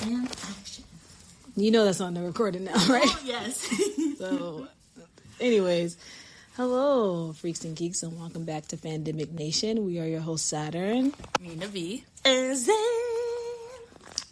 And action. You know that's on the recording now, right? Oh, yes. So, anyways, hello, freaks and geeks, and welcome back to Fandemic Nation. We are your host, Saturn. Nina.V. And Zen.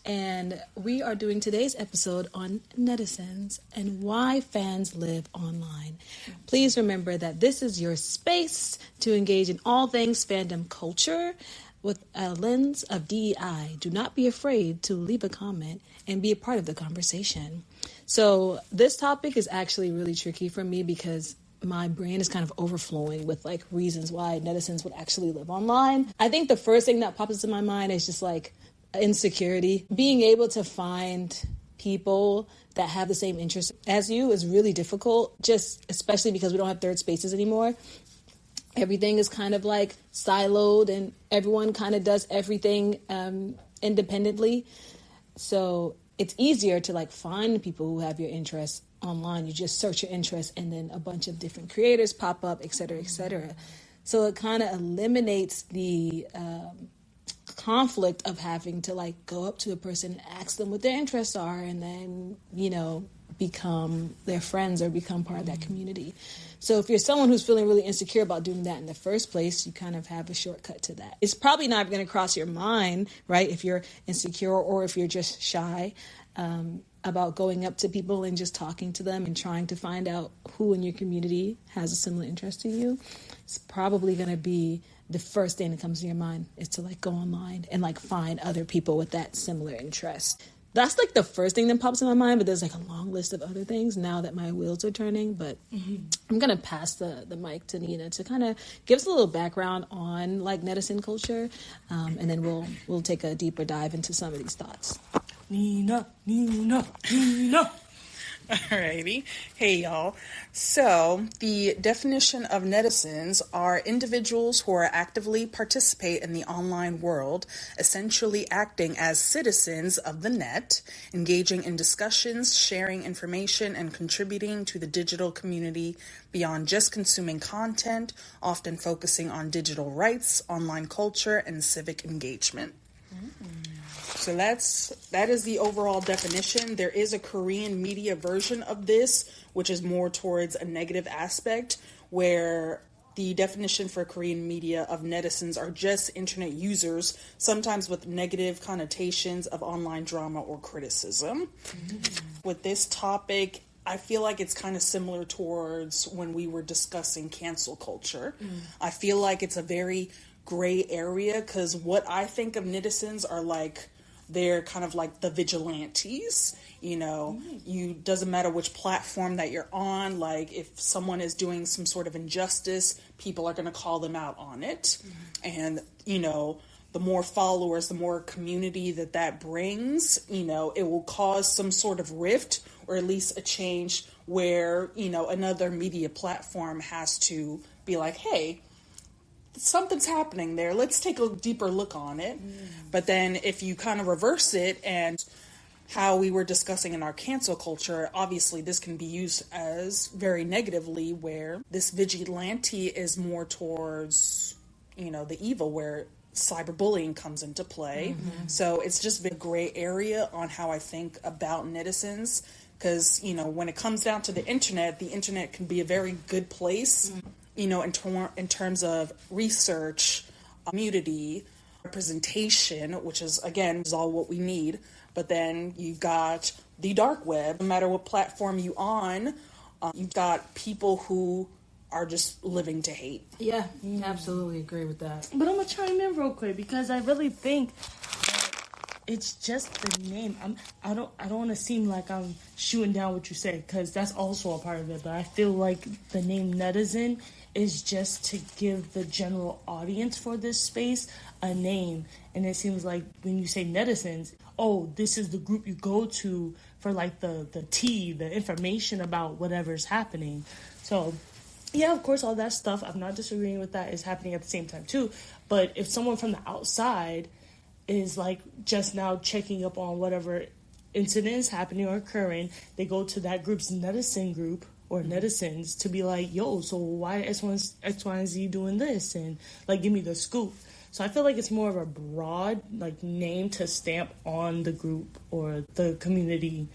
And we are doing today's episode on netizens and why fans live online. Please remember that this is your space to engage in all things fandom culture with a lens of DEI. Do not be afraid to leave a comment and be a part of the conversation. So this topic is actually really tricky for me because my brain is kind of overflowing with like reasons why netizens would actually live online. I think the first thing that pops into my mind is just like insecurity. Being able to find people that have the same interests as you is really difficult, just especially because we don't have third spaces anymore. Everything is kind of like siloed and everyone kind of does everything independently. So it's easier to like find people who have your interests online. You just search your interests and then a bunch of different creators pop up, et cetera, et cetera. So it kind of eliminates the conflict of having to like go up to a person and ask them what their interests are and then, you know, become their friends or become part of that community. So if you're someone who's feeling really insecure about doing that in the first place, you kind of have a shortcut to that. It's probably not going to cross your mind, right, if you're insecure or if you're just shy about going up to people and just talking to them and trying to find out who in your community has a similar interest to you. It's probably going to be the first thing that comes to your mind is to like go online and like find other people with that similar interest. That's like the first thing that pops in my mind, but there's like a long list of other things now that my wheels are turning. But I'm going to pass the mic to Nina to kind of give us a little background on like netizen culture. And then we'll take a deeper dive into some of these thoughts. Nina. Alrighty. Hey, y'all. So, the definition of netizens are individuals who are actively participate in the online world, essentially acting as citizens of the net, engaging in discussions, sharing information, and contributing to the digital community beyond just consuming content, often focusing on digital rights, online culture, and civic engagement. So that is the overall definition. There is a Korean media version of this, which is more towards a negative aspect, where the definition for Korean media of netizens are just internet users, sometimes with negative connotations of online drama or criticism. With this topic, I feel like it's kind of similar towards when we were discussing cancel culture. I feel like it's a very gray area because what I think of netizens are like, they're kind of like the vigilantes, you know, doesn't matter which platform that you're on. Like if someone is doing some sort of injustice, people are going to call them out on it. And, you know, the more followers, the more community that brings, you know, it will cause some sort of rift or at least a change where, you know, another media platform has to be like, hey, something's happening there. Let's take a deeper look on it. But then if you kind of reverse it and how we were discussing in our cancel culture, obviously this can be used as very negatively where this vigilante is more towards, you know, the evil where cyberbullying comes into play. So it's just a gray area on how I think about netizens because, you know, when it comes down to the internet can be a very good place. You know, in terms of research, community, representation, which is, again, is all what we need. But then you've got the dark web. No matter what platform you on, you've got people who are just living to hate. Yeah, absolutely agree with that. But I'm going to chime in real quick because I really think it's just the name. I don't want to seem like I'm shooting down what you say because that's also a part of it. But I feel like the name netizen is just to give the general audience for this space a name. And it seems like when you say netizens, oh, this is the group you go to for like the tea, the information about whatever's happening. So yeah, of course, all that stuff, I'm not disagreeing with that, is happening at the same time too. But if someone from the outside is like just now checking up on whatever incident is happening or occurring, they go to that group's netizen group or netizens to be like, yo, so why X, Y, and Z doing this? And like, give me the scoop. So I feel like it's more of a broad like name to stamp on the group or the community,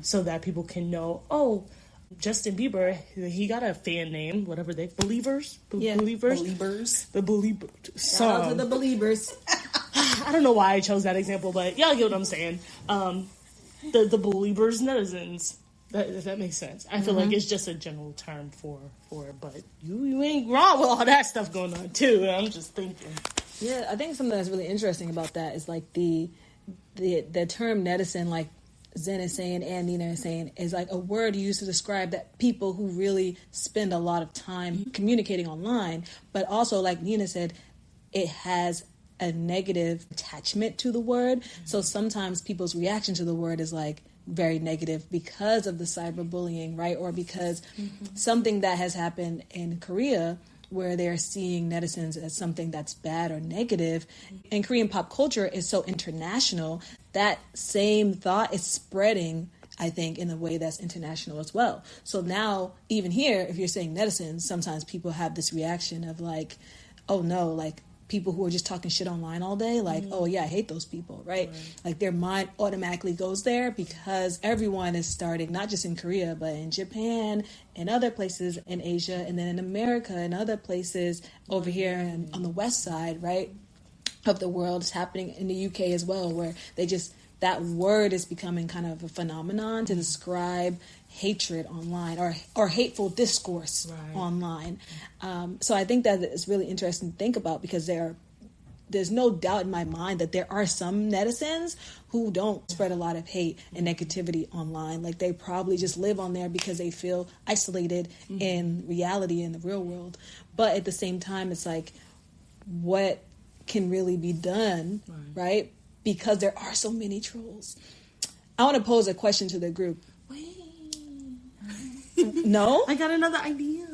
so that people can know, oh, Justin Bieber, he got a fan name, whatever they Believers. Believers. The Belieber Shout out to song. the Believers. I don't know why I chose that example, but y'all get what I'm saying. The Believers Netizens. If that makes sense. I feel like it's just a general term for it, but you ain't wrong with all that stuff going on too. I'm just thinking. Yeah, I think something that's really interesting about that is like the term netizen, like Zen is saying and Nina is saying, is like a word used to describe that people who really spend a lot of time communicating online, but also like Nina said, it has a negative attachment to the word. So sometimes people's reaction to the word is like very negative because of the cyberbullying, right? Or because something that has happened in Korea where they're seeing netizens as something that's bad or negative. And Korean pop culture is so international, that same thought is spreading, I think, in a way that's international as well. So now, even here, if you're saying netizens, sometimes people have this reaction of like, oh no, like people who are just talking shit online all day, like, oh yeah, I hate those people, right? Like their mind automatically goes there because everyone is starting, not just in Korea, but in Japan and other places in Asia, and then in America and other places over here and on the west side, right, of the world. It's happening in the UK as well, where they just, that word is becoming kind of a phenomenon to describe hatred online or hateful discourse online. So I think that it's really interesting to think about, because there's no doubt in my mind that there are some netizens who don't spread a lot of hate and negativity online. Like they probably just live on there because they feel isolated in reality, in the real world. But at the same time, it's like, what can really be done, right? Because there are so many trolls. I want to pose a question to the group. No? I got another idea.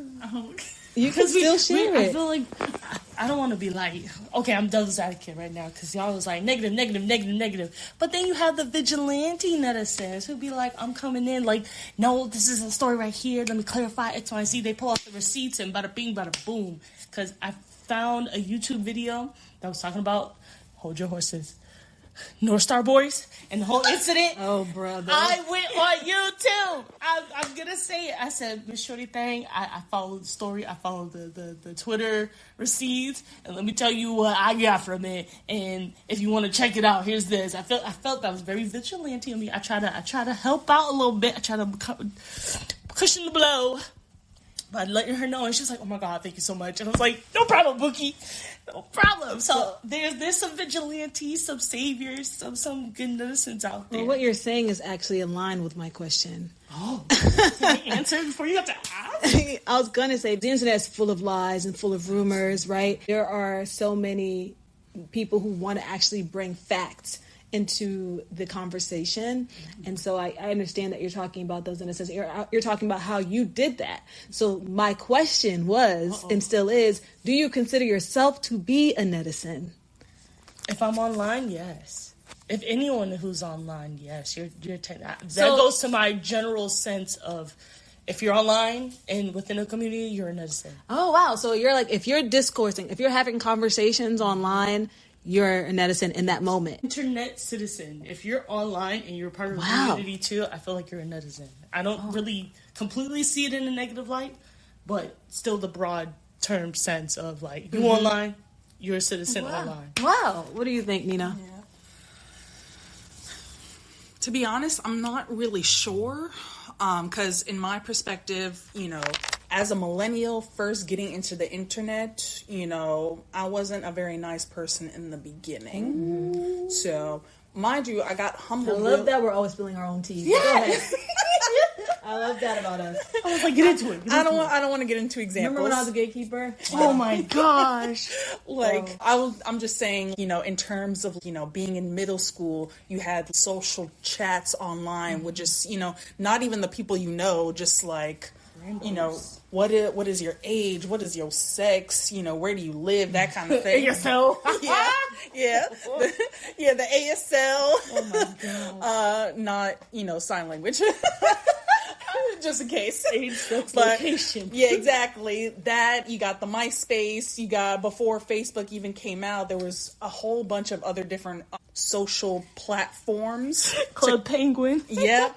You can still share it. I feel like I don't want to be like, okay, I'm devil's advocate right now because y'all was like negative. But then you have the vigilante netizens who be like, I'm coming in like, no, this is a story right here. Let me clarify X, Y, and Z. They pull off the receipts and bada bing, bada boom. Because I found a YouTube video that was talking about, hold your horses, North Star Boys and the whole incident. Oh, brother. I went on YouTube. I'm going to say it. I said, Miss Shorty Thang, I followed the story. I followed the Twitter receipts. And let me tell you what I got from it. And if you want to check it out, here's this. I felt that was very vigilante of me. I try to help out a little bit. I try to cushion the blow by letting her know. And she was like, oh my God, thank you so much. And I was like, no problem, Bookie. No problem. So there's some vigilantes, some saviors, some good netizens out there. Well, what you're saying is actually in line with my question. Oh, can I answer before you have to ask? I was going to say, the internet is full of lies and full of rumors, right? There are so many people who want to actually bring facts into the conversation. And so I understand that you're talking about those in a sense. You're talking about how you did that. So my question was, and still is, do you consider yourself to be a netizen? If I'm online, yes. If anyone who's online, yes. That goes to my general sense of, if you're online and within a community, you're a netizen. Oh, wow. So you're like, if you're discoursing, if you're having conversations online, you're a netizen in that moment. Internet citizen. If you're online and you're part of the community too, I feel like you're a netizen. I don't really completely see it in a negative light, but still the broad term sense of like, you online, you're a citizen online. Wow. What do you think, Nina? Yeah. To be honest, I'm not really sure. Because in my perspective, as a millennial first getting into the internet, I wasn't a very nice person in the beginning. So, mind you, I got humbled. I love that we're always spilling our own tea. Yeah. Go ahead. I love that about us. I was like, get into it. I don't want to get into examples. Remember when I was a gatekeeper? Oh my gosh. I'm just saying, in terms of, being in middle school, you had social chats online with just, not even the people just like, randos. What is your age? What is your sex? Where do you live? That kind of thing. ASL. Yeah. The ASL. Oh my God. Not, sign language. just in case. Age, sex, But, location. yeah, exactly. That, you got the MySpace, you got, before Facebook even came out, there was a whole bunch of other different social platforms. Club Penguin. Yeah,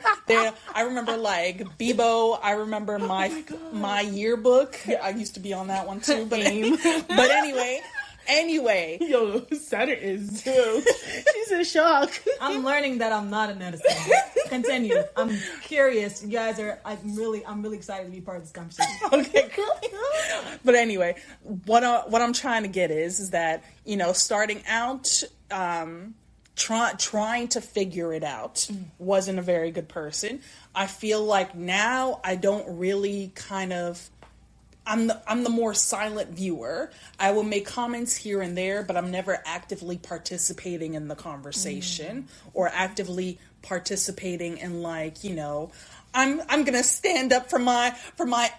I remember like Bebo. I remember my yearbook. I used to be on that one too. But anyway. Yo, Saturn is too. She's in shock. I'm learning that I'm not a netizen. Continue. I'm curious. You guys are. I'm really excited to be part of this conversation. Okay, cool. But anyway, what I'm trying to get is that, starting out, trying to figure it out, wasn't a very good person. I feel like now I don't really I'm the more silent viewer. I will make comments here and there, but I'm never actively participating in the conversation or actively participating in I'm gonna stand up for my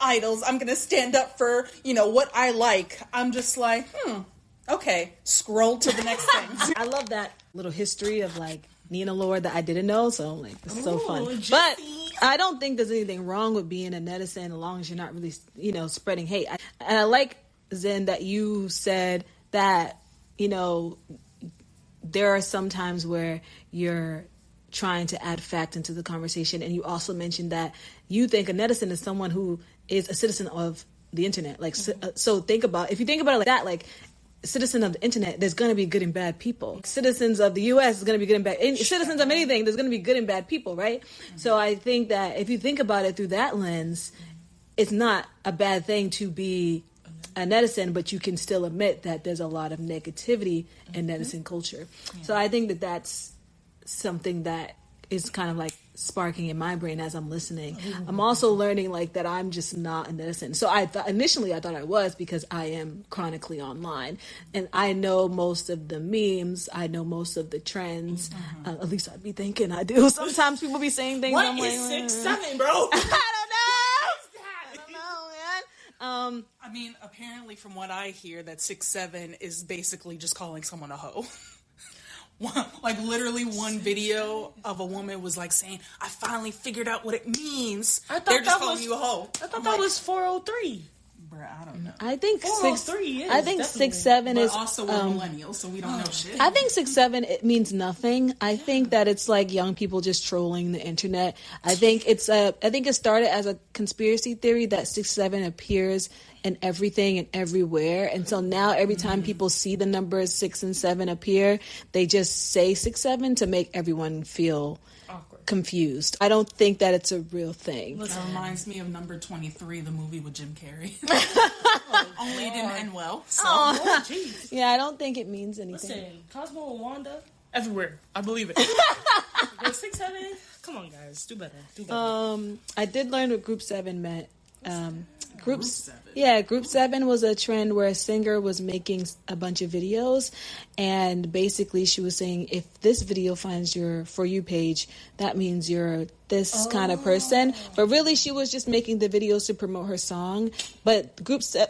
idols. I'm gonna stand up for what I like. I'm just like, okay, scroll to the next thing. I love that little history of Nina Lord that I didn't know, so this is so fun. But I don't think there's anything wrong with being a netizen as long as you're not really, spreading hate. And I like, Zen, that you said that, there are some times where you're trying to add fact into the conversation, and you also mentioned that you think a netizen is someone who is a citizen of the internet. So if you think about it like that, citizen of the internet, there's going to be good and bad people. Citizens of the U.S. is going to be good and bad. Citizens of anything, there's going to be good and bad people, right? So I think that if you think about it through that lens, it's not a bad thing to be a netizen, but you can still admit that there's a lot of negativity in netizen culture. Yeah. So I think that that's something that is kind of sparking in my brain as I'm listening. I'm also learning that I'm just not a netizen. So initially I thought I was, because I am chronically online and I know most of the memes. I know most of the trends. At least I'd be thinking I do. Sometimes people be saying things. What is 6'7", bro? I don't know, man. I mean, apparently from what I hear, that 6'7" is basically just calling someone a hoe. Literally one video of a woman was saying, I finally figured out what it means. They're just calling you a hoe. I thought that was 403. Bruh, I don't know. I think 403 is. I think 6'7" is. Also, we're millennials, so we don't know shit. I think 6'7" it means nothing. I think that it's young people just trolling the internet. I think it started as a conspiracy theory that 6'7" appears in everything and everywhere, and so now every time people see the numbers 6 and 7 appear, they just say 6'7" to make everyone feel awkward, confused. I don't think that it's a real thing. That reminds me of Number 23, the movie with Jim Carrey. Only it didn't end well. So. Oh, jeez. Yeah, I don't think it means anything. Listen, Cosmo and Wanda, everywhere. I believe it. 6'7", come on, guys, do better. I did learn what Group 7 meant. Group 7 was a trend where a singer was making a bunch of videos, and basically she was saying, if this video finds your For You page, that means you're this kind of person. But really she was just making the videos to promote her song. But Group 7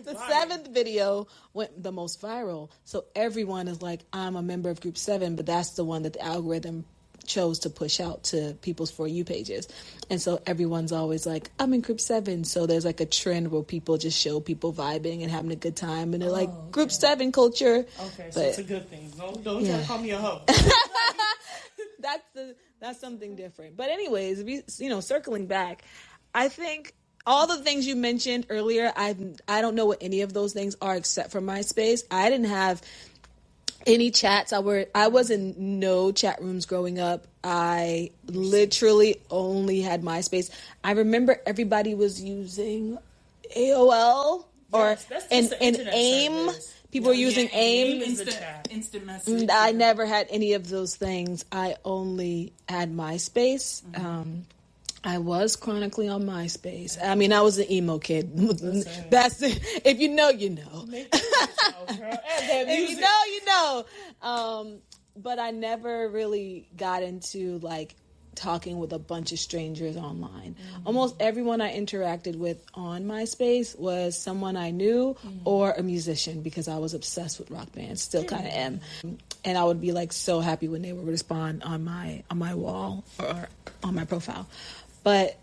the 7th video went the most viral, so everyone is I'm a member of Group 7, but that's the one that the algorithm chose to push out to people's For You pages. And so everyone's always I'm in Group 7. So there's a trend where people just show people vibing and having a good time, and they're Group 7 culture. Okay, so it's a good thing. Don't try to call me a hoe. That's something different. But anyways, circling back, I think all the things you mentioned earlier, I don't know what any of those things are except for MySpace. I didn't have any chats. I was in no chat rooms growing up. I literally only had MySpace. I remember everybody was using AOL or and AIM. Service. People were using AIM. Instant message. I never had any of those things. I only had MySpace. I was chronically on MySpace. I mean, I was an emo kid. That's it. If you know, you know. If you know, you know. But I never really got into talking with a bunch of strangers online. Almost everyone I interacted with on MySpace was someone I knew or a musician, because I was obsessed with rock bands. Still kind of am. And I would be so happy when they would respond on my wall or on my profile. But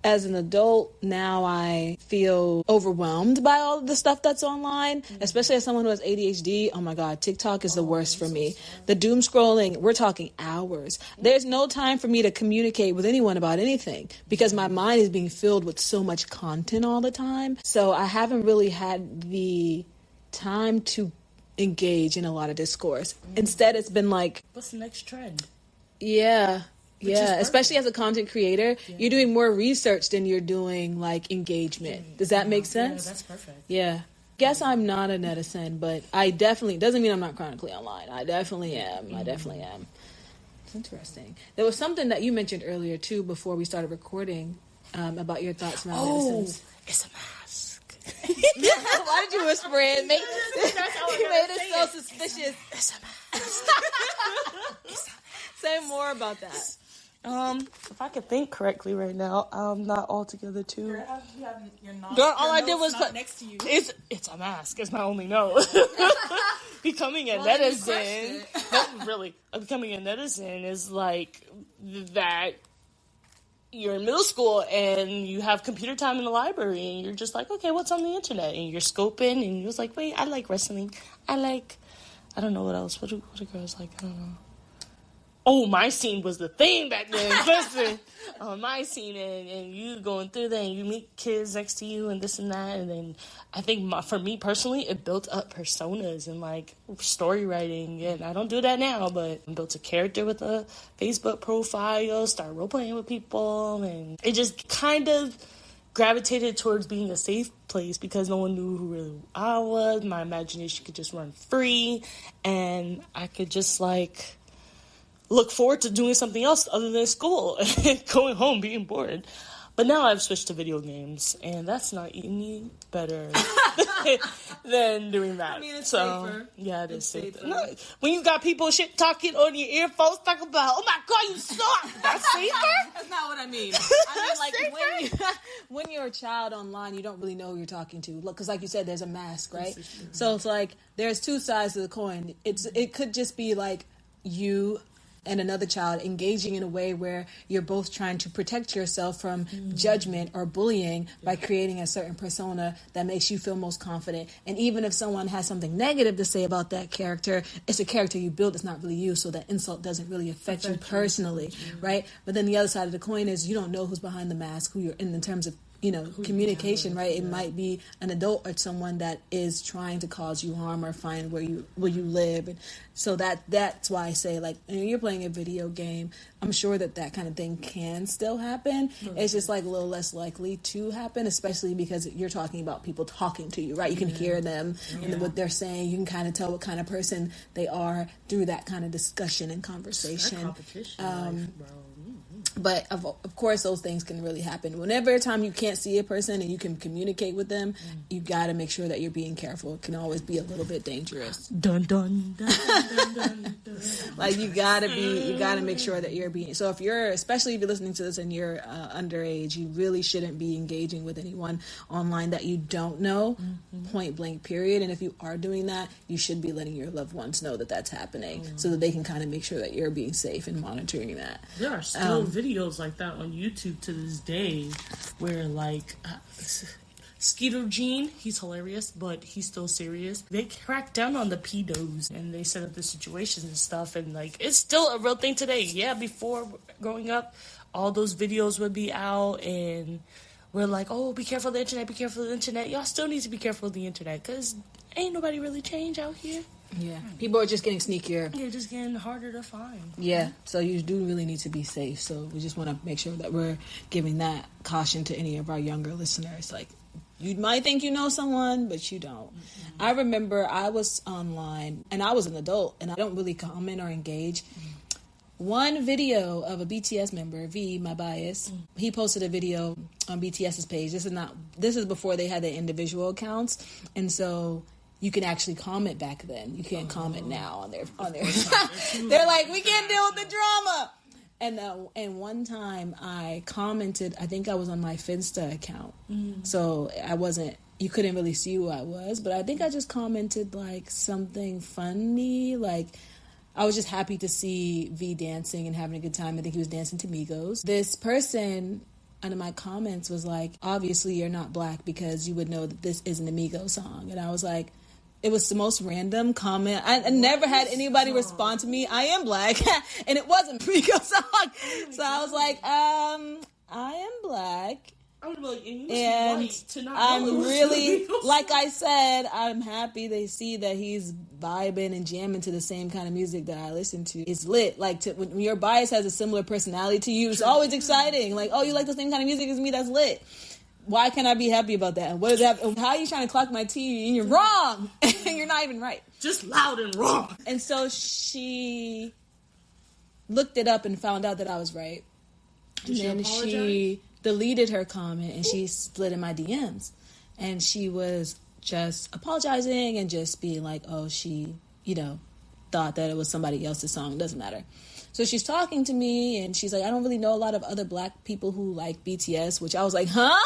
as an adult, now I feel overwhelmed by all of the stuff that's online, especially as someone who has ADHD. Oh my God, TikTok is the worst for me. The doom scrolling, we're talking hours. There's no time for me to communicate with anyone about anything because my mind is being filled with so much content all the time. So I haven't really had the time to engage in a lot of discourse. Instead, it's been like, what's the next trend? Yeah, especially as a content creator, you're doing more research than you're doing like engagement. Does that make sense? Yeah, that's perfect. Yeah. Guess I'm not a netizen, but I definitely, doesn't mean I'm not chronically online. I definitely am. It's interesting. There was something that you mentioned earlier too before we started recording about your thoughts around netizens. It's a mask. Why did you whisper it? You made it so suspicious. It's a mask. Say more about that. If I could think correctly right now, I'm not altogether too. You're not. Girl, all I did was put next to you. It's a mask. It's my only note. Becoming a netizen, no, really, becoming a netizen is like that. You're in middle school and you have computer time in the library and you're just like, okay, what's on the internet? And you're scoping and you're just like, wait, I like wrestling. I don't know what else. What do girls like? I don't know. Oh, my scene was the thing back then. Listen, on my scene, and you going through there, and you meet kids next to you, and this and that, and then I think for me personally, it built up personas and like story writing, and I don't do that now, but I built a character with a Facebook profile, started role playing with people, and it just kind of gravitated towards being a safe place because no one knew who really I was. My imagination could just run free, and I could just like look forward to doing something else other than school and going home being bored. But now I've switched to video games, and that's not any better than doing that. I mean, it's so, safer. Yeah, it is safer. No, when you got people shit talking on your earphones, talk about, oh my God, you suck. That's safer? That's not what I mean. I mean, like, when you're a child online, you don't really know who you're talking to. Look, because like you said, there's a mask, right? So it's like, there's two sides of the coin. It could just be like you and another child engaging in a way where you're both trying to protect yourself from judgment or bullying by creating a certain persona that makes you feel most confident. And even if someone has something negative to say about that character, it's a character you built, it's not really you, so that insult doesn't really affect you personally, right? But then the other side of the coin is you don't know who's behind the mask, who you're in terms of communication, right? It might be an adult or someone that is trying to cause you harm or find where you live. And so that's why I say, like, when you're playing a video game, I'm sure that kind of thing can still happen. It's just like a little less likely to happen, especially because you're talking about people talking to you, right? You can hear them and what they're saying. You can kind of tell what kind of person they are through that kind of discussion and conversation. Competition, But of course, those things can really happen. Whenever time you can't see a person and you can communicate with them, you got to make sure that you're being careful. It can always be a little bit dangerous. Dun dun dun dun dun dun. Like you gotta make sure that you're being. So especially if you're listening to this and you're underage, you really shouldn't be engaging with anyone online that you don't know. Point blank. Period. And if you are doing that, you should be letting your loved ones know that that's happening, so that they can kind of make sure that you're being safe and monitoring that. There are still videos like that on YouTube to this day where like Skeeter Gene, he's hilarious, but he's still serious. They crack down on the pedos and they set up the situations and stuff, and like it's still a real thing today. Yeah, before growing up, all those videos would be out and we're like, oh, be careful of the internet, be careful of the internet. Y'all still need to be careful of the internet because ain't nobody really changed out here. Yeah, people are just getting sneakier. Yeah, just getting harder to find. Yeah, so you do really need to be safe. So we just want to make sure that we're giving that caution to any of our younger listeners. Like, you might think you know someone, but you don't. I remember I was online, and I was an adult, and I don't really comment or engage. One video of a BTS member, V, my bias, he posted a video on BTS's page. This is before they had their individual accounts, and so you can actually comment back then. You can't comment now on their. They're like, we can't deal with the drama. And one time I commented. I think I was on my Finsta account, so I wasn't. You couldn't really see who I was, but I think I just commented like something funny, like I was just happy to see V dancing and having a good time. I think he was dancing to Migos. This person under my comments was like, obviously you're not black because you would know that this isn't a Migos song. And I was like, it was the most random comment. I never had anybody respond to me. I am black. And it wasn't a Migos song. So I was like, I am black. And I'm really, like I said, I'm happy they see that he's vibing and jamming to the same kind of music that I listen to. It's lit. Like, when your bias has a similar personality to you, it's always exciting. Like, oh, you like the same kind of music as me? That's lit. Why can't I be happy about that? And what is that? How are you trying to clock my TV? And you're wrong. And you're not even right. Just loud and wrong. And so she looked it up and found out that I was right. And then she deleted her comment and she slid in my DMs. And she was just apologizing and just being like, oh, she, thought that it was somebody else's song. Doesn't matter. So she's talking to me and she's like, I don't really know a lot of other black people who like BTS, which I was like, huh?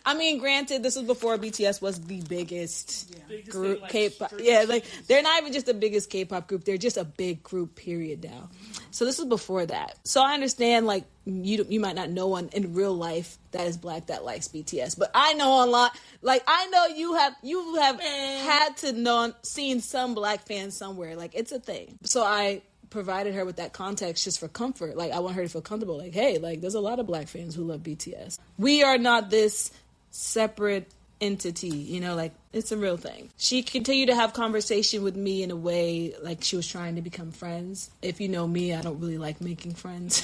I mean, granted, this was before BTS was the biggest group, like K-pop. Yeah, like they're not even just the biggest K-pop group. They're just a big group, period now. So this was before that. So I understand, like, you might not know one in real life that is black that likes BTS, but I know online, like I know you have had to seen some black fans somewhere. Like, it's a thing. So I provided her with that context just for comfort. Like, I want her to feel comfortable. Like, hey, like, there's a lot of black fans who love BTS. We are not this separate entity, like, it's a real thing. She continued to have conversation with me in a way like she was trying to become friends. If you know me, I don't really like making friends.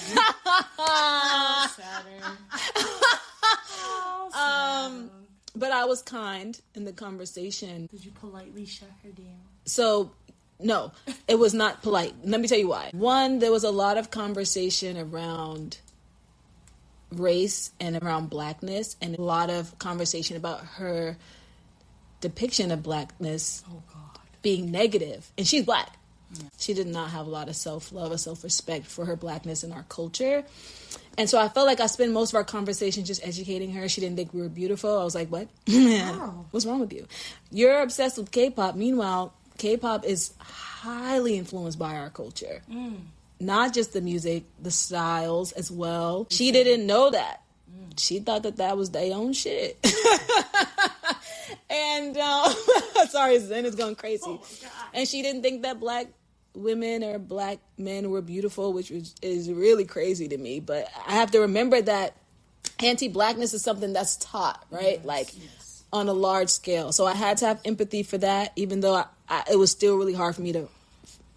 But I was kind in the conversation. Did you politely shut her down? So, no, it was not polite. Let me tell you why. One, there was a lot of conversation around race and around blackness, and a lot of conversation about her depiction of blackness being negative. And she's black. Yeah. She did not have a lot of self-love or self-respect for her blackness in our culture. And so I felt like I spent most of our conversation just educating her. She didn't think we were beautiful. I was like, what? Wow. What's wrong with you? You're obsessed with K-pop. Meanwhile, K-pop is highly influenced by our culture. Not just the music, the styles as well. She didn't know that. She thought that was their own shit. And, sorry, Zen is going crazy. Oh, and she didn't think that black women or black men were beautiful, which is really crazy to me. But I have to remember that anti-blackness is something that's taught, right? Yes, like, on a large scale. So I had to have empathy for that, even though it was still really hard for me to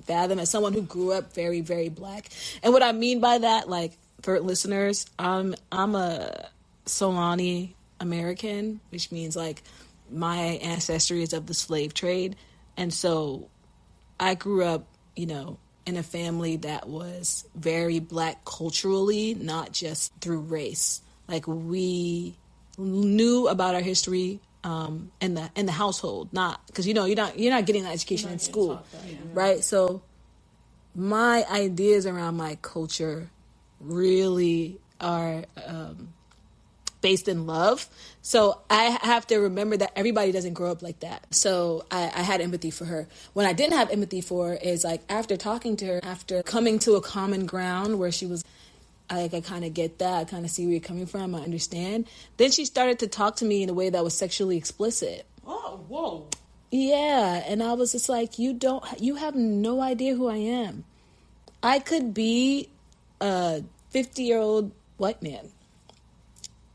fathom as someone who grew up very, very black. And what I mean by that, like, for listeners, I'm a Solani American, which means, like, my ancestry is of the slave trade. And so I grew up, in a family that was very black culturally, not just through race. Like, we knew about our history in the household, not because you're not getting that education in school, right? So my ideas around my culture really are based in love. So I have to remember that everybody doesn't grow up like that. So I had empathy for her. When I didn't have empathy for her is, like, after talking to her, after coming to a common ground where she was, I kind of get that. I kind of see where you're coming from. I understand. Then she started to talk to me in a way that was sexually explicit. Oh, whoa. Yeah. And I was just like, you have no idea who I am. I could be a 50-year-old white man.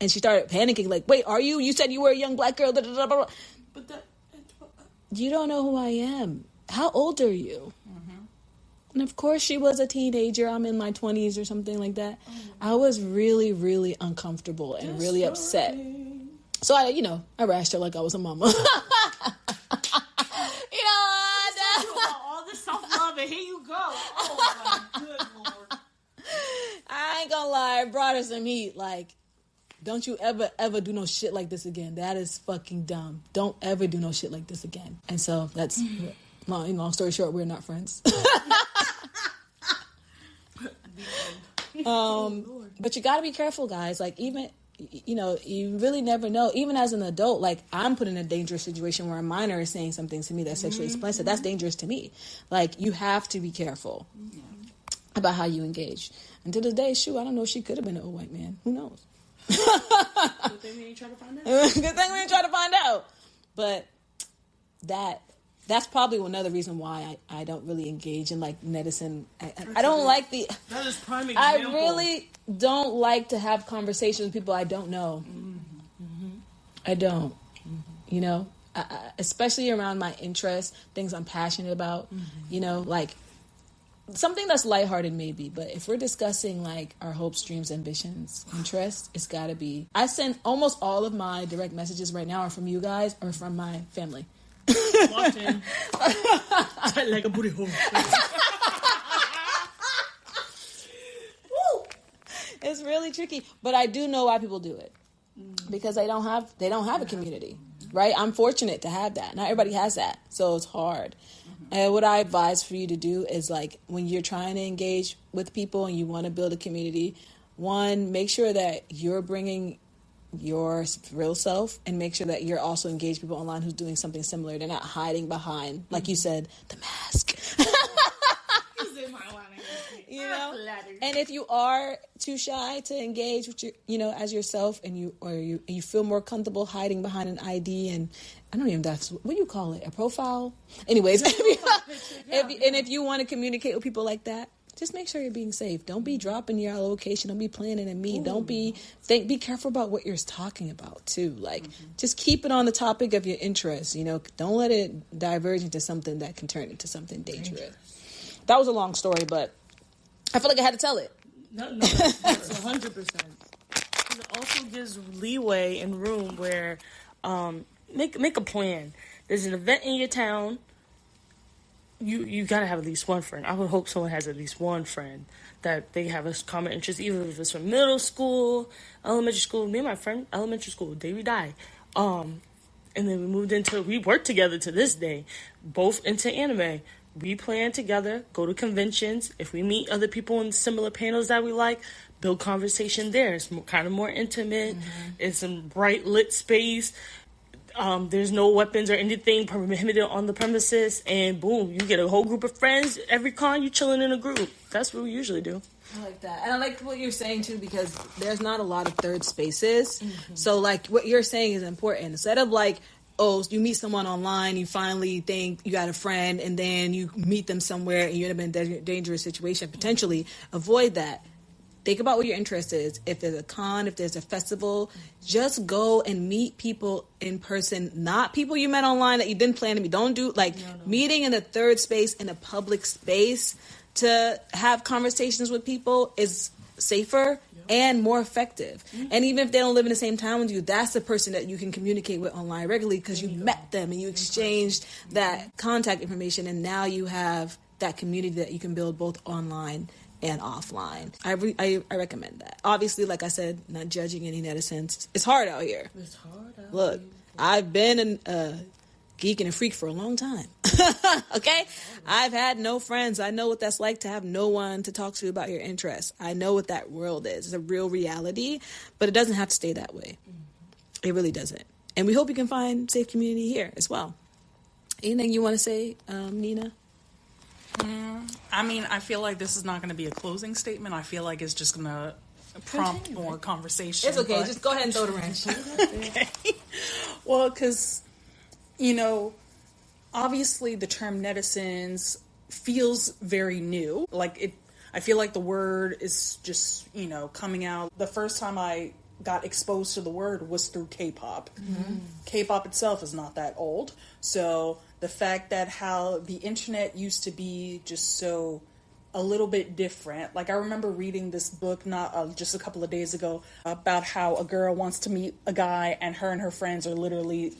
And she started panicking, like, wait, are you? You said you were a young black girl. But you don't know who I am. How old are you? Mm-hmm. And of course she was a teenager. I'm in my 20s or something like that. Oh. I was really, really uncomfortable and really upset. So I rashed her like I was a mama. All this self-love and here you go. Oh my good Lord. I ain't gonna lie, I brought her some heat. Like, don't you ever do no shit like this again. That is fucking dumb. Don't ever do no shit like this again. And so that's, long story short, we're not friends. But you gotta be careful, guys. Like, even you really never know. Even as an adult, like, I'm put in a dangerous situation where a minor is saying something to me that's sexually explicit. That's dangerous to me. Like, you have to be careful about how you engage. And to this day, shoot, I don't know, she could have been an old white man. Who knows? Good thing we ain't trying to find out. Good thing we ain't trying to find out. But that's probably another reason why I don't really engage in, like, netizen. I don't like the... That is prime I example. really don't like to have conversations with people I don't know. I don't. You know? Especially around my interests, things I'm passionate about. You know, like, something that's lighthearted maybe, but if we're discussing, like, our hopes, dreams, ambitions, interests, it's gotta be... I send almost all of my direct messages right now are from you guys or from my family. Watching. Tight like a booty hole. It's really tricky, but I do know why people do it, because they don't have a community, right? I'm fortunate to have that. Not everybody has that, so it's hard. And what I advise for you to do is, like, when you're trying to engage with people and you want to build a community, one, make sure that you're bringing your real self, and make sure that you're also engaged with people online who's doing something similar. They're not hiding behind, like you said, the mask. You know, and if you are too shy to engage with your, as yourself, and you feel more comfortable hiding behind an ID, and I don't even, that's what you call it, a profile. Anyways, if you want to communicate with people like that, just make sure you're being safe. Don't be dropping your location. Don't be planning and meet. Don't be careful about what you're talking about too. Like, just keep it on the topic of your interests. Don't let it diverge into something that can turn into something dangerous. That was a long story, but I feel like I had to tell it. No, that's 100%. It also gives leeway and room where make a plan. There's an event in your town. You gotta have at least one friend. I would hope someone has at least one friend that they have a common interest, even if it's from middle school, elementary school. Me and my friend, elementary school, day we die. And then we work together to this day, both into anime. We plan together, go to conventions. If we meet other people in similar panels that we like, build conversation there. It's kind of more intimate. It's a bright lit space. There's no weapons or anything prohibited on the premises, and boom, you get a whole group of friends. Every con, you chilling in a group. That's what we usually do. I like that. And I like what you're saying too, because there's not a lot of third spaces. So, like, what you're saying is important. Instead of, like, you meet someone online, you finally think you got a friend, and then you meet them somewhere and you end up in a dangerous situation, potentially, avoid that. Think about what your interest is. If there's a con, if there's a festival, just go and meet people in person, not people you met online that you didn't plan to meet. Don't do, meeting in a third space, in a public space, to have conversations with people is safer and more effective. And even if they don't live in the same town with you, that's the person that you can communicate with online regularly, because you met them and you exchanged that contact information, and now you have that community that you can build both online and offline. I recommend that. Obviously, like I said, not judging any netizens. It's hard out here. It's hard out Look, here. I've been a geek and a freak for a long time. Okay? I've had no friends. I know what that's like to have no one to talk to about your interests. I know what that world is. It's a real reality, but it doesn't have to stay that way. It really doesn't. And we hope you can find safe community here as well. Anything you want to say, Nina? I mean, I feel like this is not going to be a closing statement. I feel like it's just going to prompt more conversation. It's okay. Just go ahead and throw the wrench. Okay. Well, because, obviously the term netizens feels very new. I feel like the word is just, coming out. The first time I got exposed to the word was through K-pop. K-pop itself is not that old. So the fact that how the internet used to be just so a little bit different. Like, I remember reading this book not just a couple of days ago about how a girl wants to meet a guy, and her friends are literally,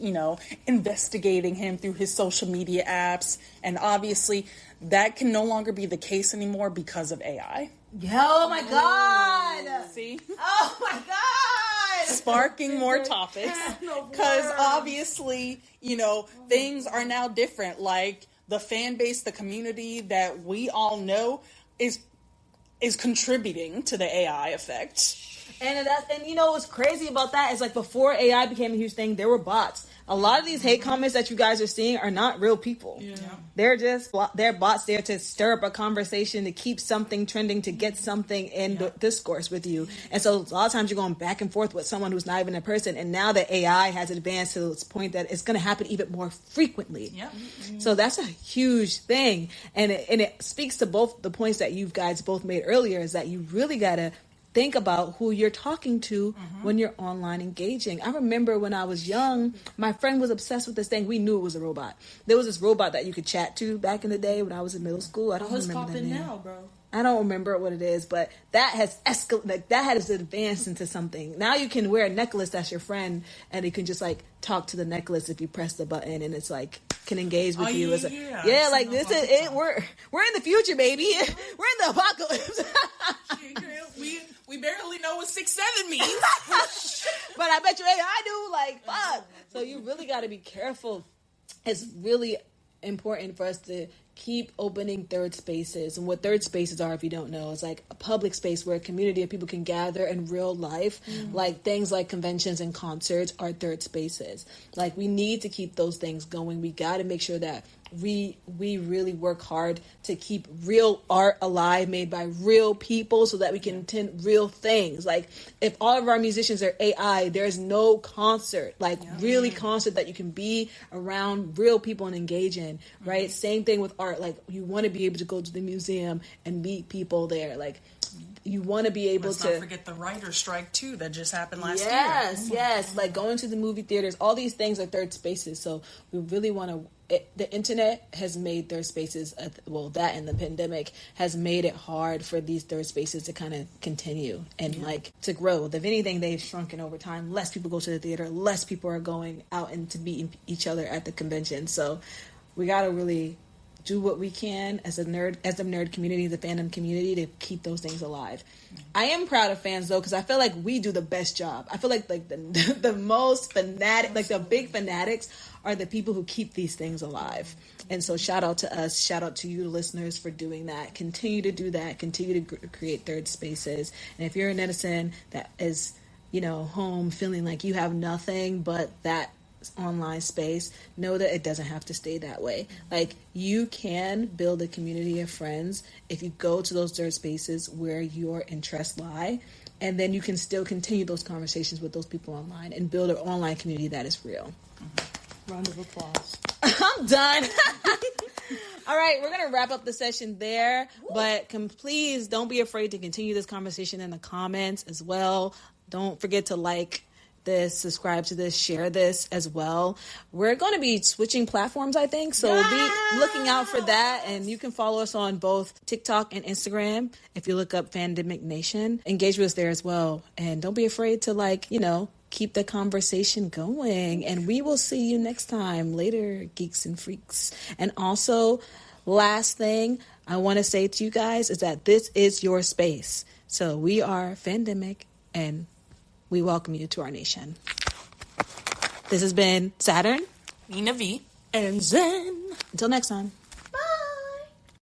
investigating him through his social media apps. And obviously that can no longer be the case anymore because of AI. Oh my God! See? Oh my God! Sparking more topics, because obviously, things are now different. Like, the fan base, the community that we all know is is contributing to the AI effect. And you know what's crazy about that is, like, before AI became a huge thing, there were bots. A lot of these hate comments that you guys are seeing are not real people. Yeah. They're bots there to stir up a conversation, to keep something trending, to get something in the discourse with you. And so a lot of times you're going back and forth with someone who's not even a person. And now that AI has advanced to this point that it's going to happen even more frequently. Yeah. So that's a huge thing. And it speaks to both the points that you guys both made earlier, is that you really got to think about who you're talking to when you're online engaging. I remember when I was young, my friend was obsessed with this thing. We knew it was a robot. There was this robot that you could chat to back in the day when I was in middle school. I don't remember the name. Now, bro? I don't remember what it is, but that has that has advanced into something. Now you can wear a necklace that's your friend, and you can just like talk to the necklace if you press the button, and it's like can engage with you. Yeah, like this is it. We're in the future, baby. We're in the apocalypse. We barely know what 6'7" means. But I bet you AI do. Like, fuck. So you really got to be careful. It's really important for us to keep opening third spaces. And what third spaces are, if you don't know, is like a public space where a community of people can gather in real life. Like things like conventions and concerts are third spaces. Like we need to keep those things going. We got to make sure that we really work hard to keep real art alive, made by real people, so that we can attend real things. Like if all of our musicians are AI, there's no concert, like really concert that you can be around real people and engage in, right? Same thing with art. Like you want to be able to go to the museum and meet people there. Like you want to be able Let's to not forget the writer's strike too that just happened last year. Yes, like going to the movie theaters, all these things are third spaces. So we really want to the internet has made third spaces, that and the pandemic has made it hard for these third spaces to kind of continue and like to grow. If anything, they've shrunken over time. Less people go to the theater, less people are going out and to meet each other at the convention. So we got to really do what we can as the nerd community, the fandom community, to keep those things alive. I am proud of fans though, because I feel like we do the best job. I feel like the most fanatic, like the big fanatics are the people who keep these things alive. And so shout out to us, shout out to you, the listeners, for doing that. Continue to do that. Continue to create third spaces. And if you're a netizen that is, home feeling like you have nothing but that online space, know that it doesn't have to stay that way. Like you can build a community of friends if you go to those third spaces where your interests lie, and then you can still continue those conversations with those people online and build an online community that is real. Round of applause. I'm done. All right, we're going to wrap up the session there, but please don't be afraid to continue this conversation in the comments as well. Don't forget to like this, subscribe to this, share this as well. We're going to be switching platforms, I think, so be looking out for that. And you can follow us on both TikTok and Instagram. If you look up Fandemic Nation, engage with us there as well. And don't be afraid to keep the conversation going. And we will see you next time. Later, geeks and freaks. And also, last thing I want to say to you guys is that this is your space. So we are Fandemic, and we welcome you to our nation. This has been Saturn, Nina.V, and Zen. Until next time.